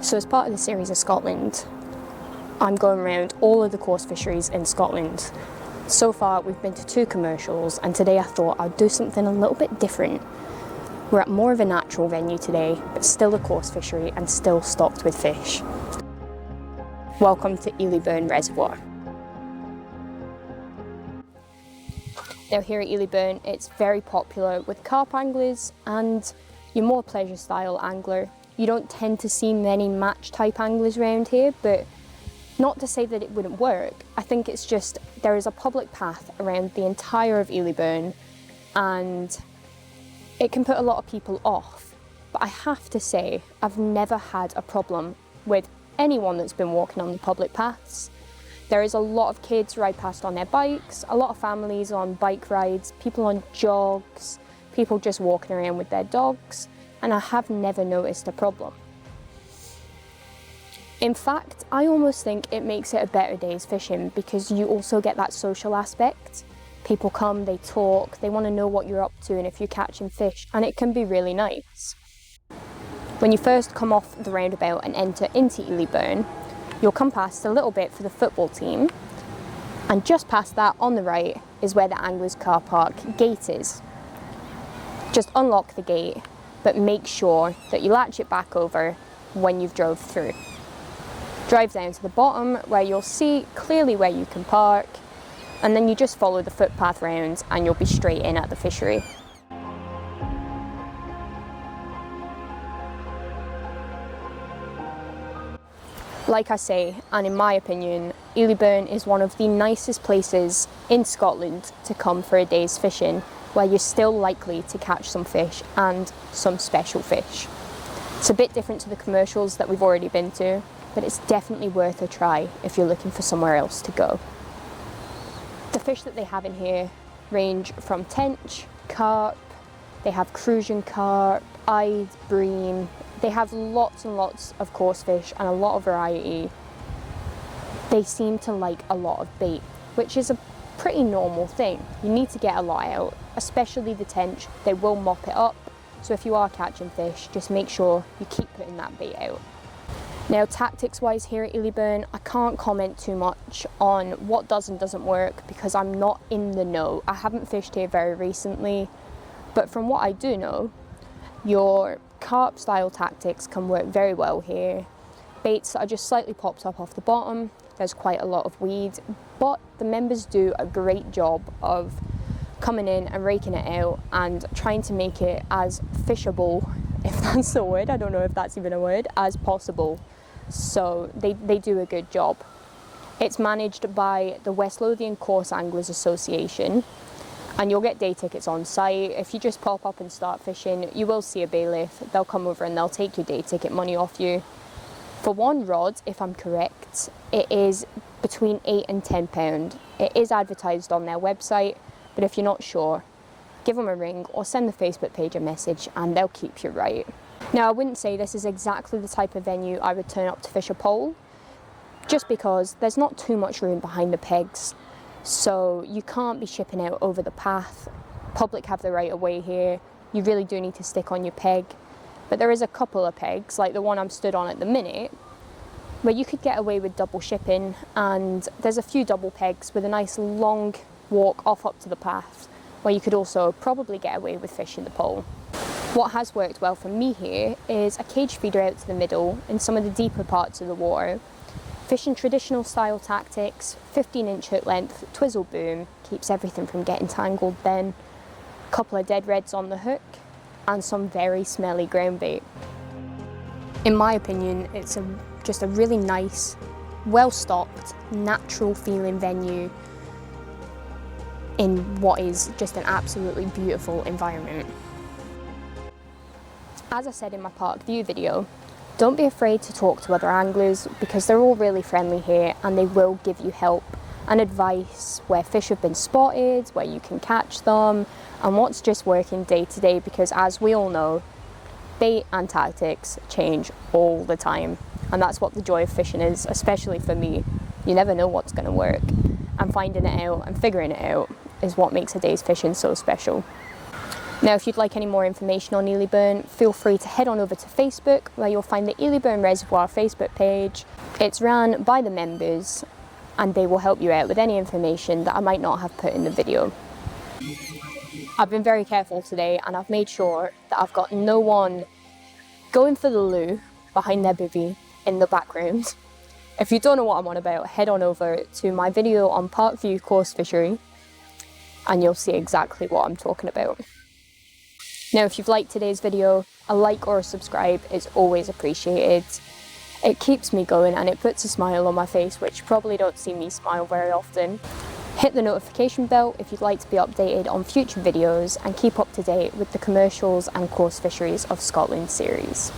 So as part of the series of Scotland, I'm going around all of the coarse fisheries in Scotland. So far we've been to 2 commercials, and today I thought I'd do something a little bit different. We're at more of a natural venue today, but still a coarse fishery and still stocked with fish. Welcome to Eliburn Reservoir. Now here at Eliburn, it's very popular with carp anglers and your more pleasure style angler. You don't tend to see many match type anglers around here, but not to say that it wouldn't work. I think it's just there is a public path around the entire of Eliburn and it can put a lot of people off. But I have to say, I've never had a problem with anyone that's been walking on the public paths. There is a lot of kids ride past on their bikes, a lot of families on bike rides, people on jogs, people just walking around with their dogs, and I have never noticed a problem. In fact, I almost think it makes it a better day's fishing because you also get that social aspect. People come, they talk, they want to know what you're up to and if you're catching fish, and it can be really nice. When you first come off the roundabout and enter into Eliburn, you'll come past a little bit for the football team, and just past that on the right is where the Anglers Car Park gate is. Just unlock the gate, but make sure that you latch it back over when you've drove through. Drive down to the bottom where you'll see clearly where you can park, and then you just follow the footpath round and you'll be straight in at the fishery. Like I say, and in my opinion, Eliburn is one of the nicest places in Scotland to come for a day's fishing, where you're still likely to catch some fish and some special fish. It's a bit different to the commercials that we've already been to, but it's definitely worth a try if you're looking for somewhere else to go. The fish that they have in here range from tench, carp, they have crucian carp, eyed, bream. They have lots and lots of coarse fish and a lot of variety. They seem to like a lot of bait, which is a pretty normal thing. You need to get a lot out, especially the tench. They will mop it up, so if you are catching fish, just make sure you keep putting that bait out. Now, tactics wise here at Eliburn, I can't comment too much on what does and doesn't work because I'm not in the know. I haven't fished here very recently, but from what I do know, your carp style tactics can work very well here. Baits that are just slightly popped up off the bottom, there's quite a lot of weed, but the members do a great job of coming in and raking it out and trying to make it as fishable, if that's the word, I don't know if that's even a word, as possible. So they do a good job. It's managed by the West Lothian Coarse Anglers Association, and you'll get day tickets on site. If you just pop up and start fishing, you will see a bailiff. They'll come over and they'll take your day ticket money off you. For one rod, if I'm correct, it is between £8 and £10. It is advertised on their website, but if you're not sure, give them a ring or send the Facebook page a message and they'll keep you right. Now, I wouldn't say this is exactly the type of venue I would turn up to fish a pole, just because there's not too much room behind the pegs. So you can't be shipping out over the path. Public have the right of way here. You really do need to stick on your peg. But there is a couple of pegs, like the one I'm stood on at the minute, where you could get away with double shipping, and there's a few double pegs with a nice long walk off up to the path, where you could also probably get away with fishing the pole. What has worked well for me here is a cage feeder out to the middle in some of the deeper parts of the water. Fishing traditional style tactics, 15-inch hook length, twizzle boom, keeps everything from getting tangled then, a couple of dead reds on the hook, and some very smelly ground bait. In my opinion, it's just a really nice, well-stocked, natural feeling venue in what is just an absolutely beautiful environment. As I said in my park view video, don't be afraid to talk to other anglers because they're all really friendly here and they will give you help and advice where fish have been spotted, where you can catch them, and what's just working day to day, because as we all know, bait and tactics change all the time, and that's what the joy of fishing is, especially for me. You never know what's going to work, and finding it out and figuring it out is what makes a day's fishing so special. Now, if you'd like any more information on Eliburn, feel free to head on over to Facebook, where you'll find the Eliburn Reservoir Facebook page. It's ran by the members, and they will help you out with any information that I might not have put in the video. I've been very careful today, and I've made sure that I've got no one going for the loo behind their bivvy in the background. If you don't know what I'm on about, head on over to my video on Parkview Coarse Fishery, and you'll see exactly what I'm talking about. Now, if you've liked today's video, a like or a subscribe is always appreciated. It keeps me going and it puts a smile on my face, which you probably don't see me smile very often. Hit the notification bell if you'd like to be updated on future videos, and keep up to date with the Commercials and Coarse Fisheries of Scotland series.